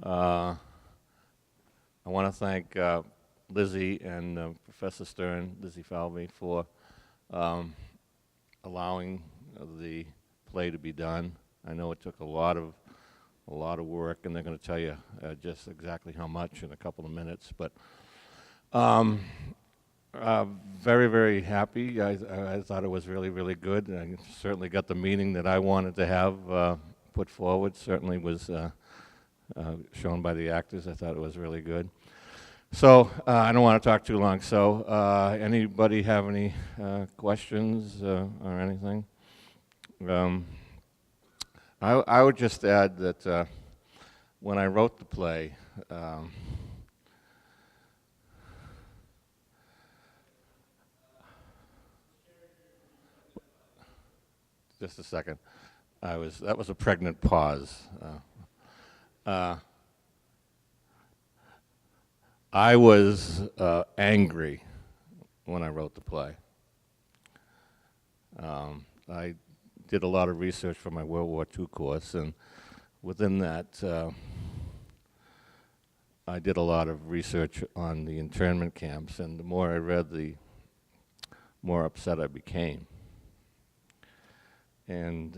Uh, I want to thank Lizzie and Professor Stern, Lizzie Falvey, for um, allowing the play to be done. I know it took a lot of work, and they're going to tell you just exactly how much in a couple of minutes. But um, very, very happy. I thought it was really, really good. I certainly got the meaning that I wanted to have put forward. Certainly was shown by the actors. I thought it was really good. So I don't want to talk too long. So anybody have any questions or anything? I would just add that when I wrote the play, just a second. That was a pregnant pause. I was angry when I wrote the play. I did a lot of research for my World War II course, and within that, I did a lot of research on the internment camps, and the more I read, the more upset I became. And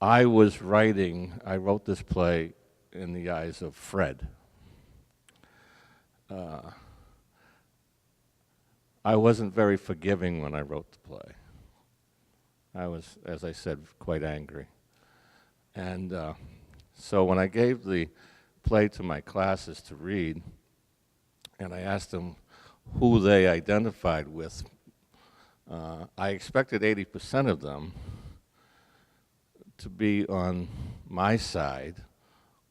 I wrote this play in the eyes of Fred. I wasn't very forgiving when I wrote the play. I was, as I said, quite angry. And so when I gave the play to my classes to read, and I asked them who they identified with, I expected 80% of them to be on my side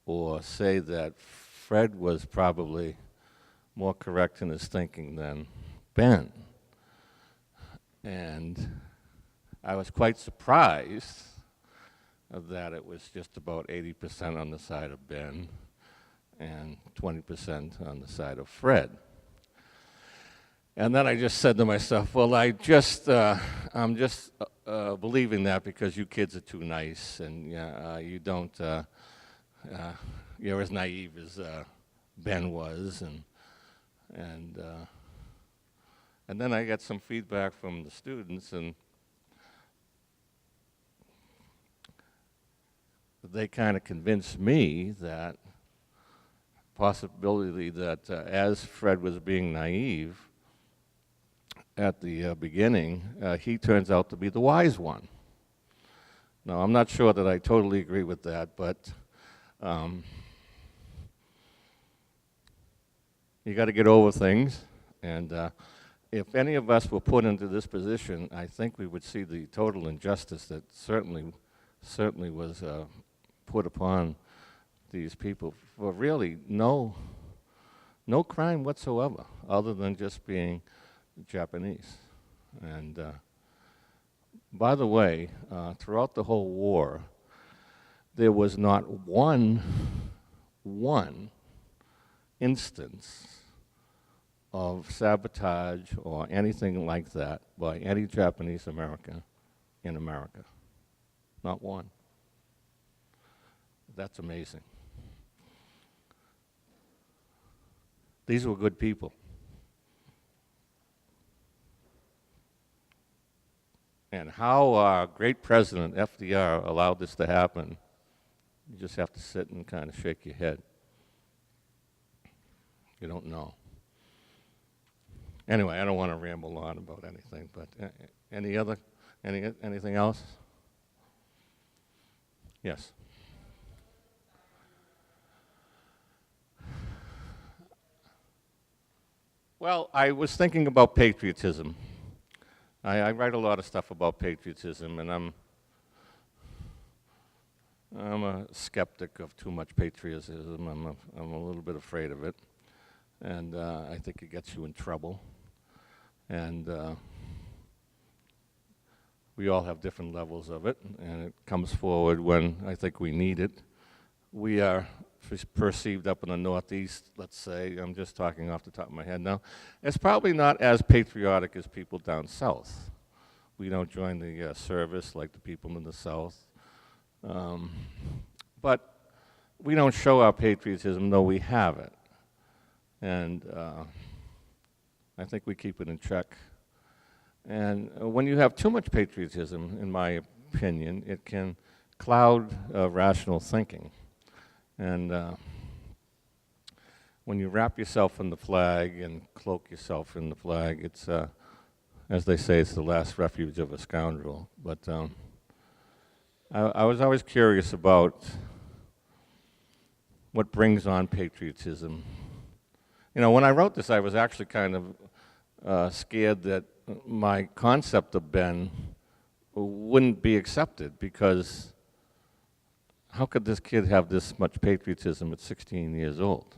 or say that Fred was probably more correct in his thinking than Ben. And I was quite surprised that it was just about 80% on the side of Ben and 20% on the side of Fred. And then I just said to myself, well, I'm just believing that because you kids are too nice, and you don't, you're as naive as Ben was, and then I got some feedback from the students, and they kind of convinced me that possibility that as Fred was being naive at the beginning, he turns out to be the wise one. Now, I'm not sure that I totally agree with that, but you got to get over things, and if any of us were put into this position, I think we would see the total injustice that certainly was put upon these people for really no crime whatsoever, other than just being Japanese. And by the way, throughout the whole war, there was not one instance of sabotage or anything like that by any Japanese American in America. Not one. That's amazing. These were good people. And how our great president, FDR, allowed this to happen, you just have to sit and kind of shake your head. You don't know. Anyway, I don't want to ramble on about anything, but anything else? Yes. Well, I was thinking about patriotism. I write a lot of stuff about patriotism, and I'm a skeptic of too much patriotism. I'm a little bit afraid of it, and I think it gets you in trouble. And we all have different levels of it, and it comes forward when I think we need it. We are perceived up in the Northeast, let's say, I'm just talking off the top of my head now, it's probably not as patriotic as people down south. We don't join the service like the people in the South. But we don't show our patriotism, though we have it. And I think we keep it in check. And when you have too much patriotism, in my opinion, it can cloud rational thinking. And when you wrap yourself in the flag and cloak yourself in the flag, it's, as they say, it's the last refuge of a scoundrel. But I was always curious about what brings on patriotism. You know, when I wrote this, I was actually kind of scared that my concept of Ben wouldn't be accepted, because how could this kid have this much patriotism at 16 years old?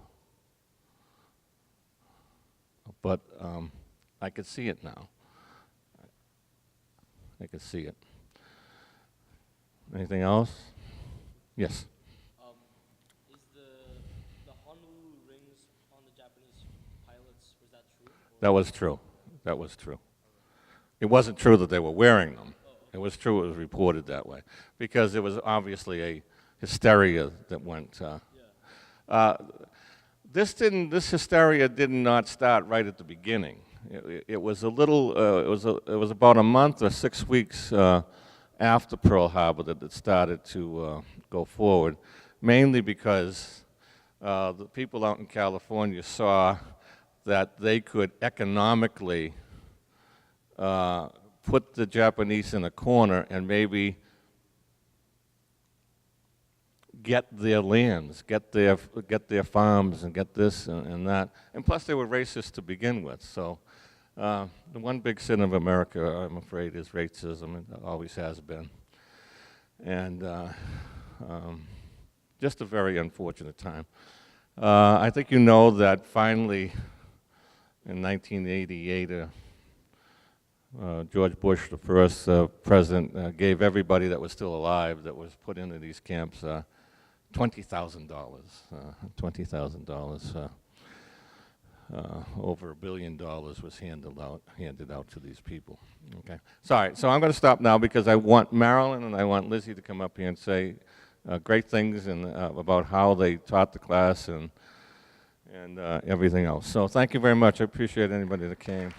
But I could see it now. I could see it. Anything else? Yes. Is the Honolulu rings on the Japanese pilots, was that true? That was true. That was true. It wasn't true that they were wearing them. It was true it was reported that way, because it was obviously a hysteria that went. This hysteria did not start right at the beginning. It was a little. It was about a month or 6 weeks after Pearl Harbor that it started to go forward, mainly because the people out in California saw that they could economically put the Japanese in a corner and maybe get their lands, get their farms, and get this and that. And plus, they were racist to begin with. So the one big sin of America, I'm afraid, is racism. It always has been. And just a very unfortunate time. I think you know that finally, in 1988, George Bush, the first president, gave everybody that was still alive that was put into these camps $20,000. $20,000. Over $1 billion was handed out to these people. Okay. Sorry. So I'm going to stop now, because I want Marilyn and I want Lizzie to come up here and say great things and about how they taught the class and everything else. So thank you very much. I appreciate anybody that came.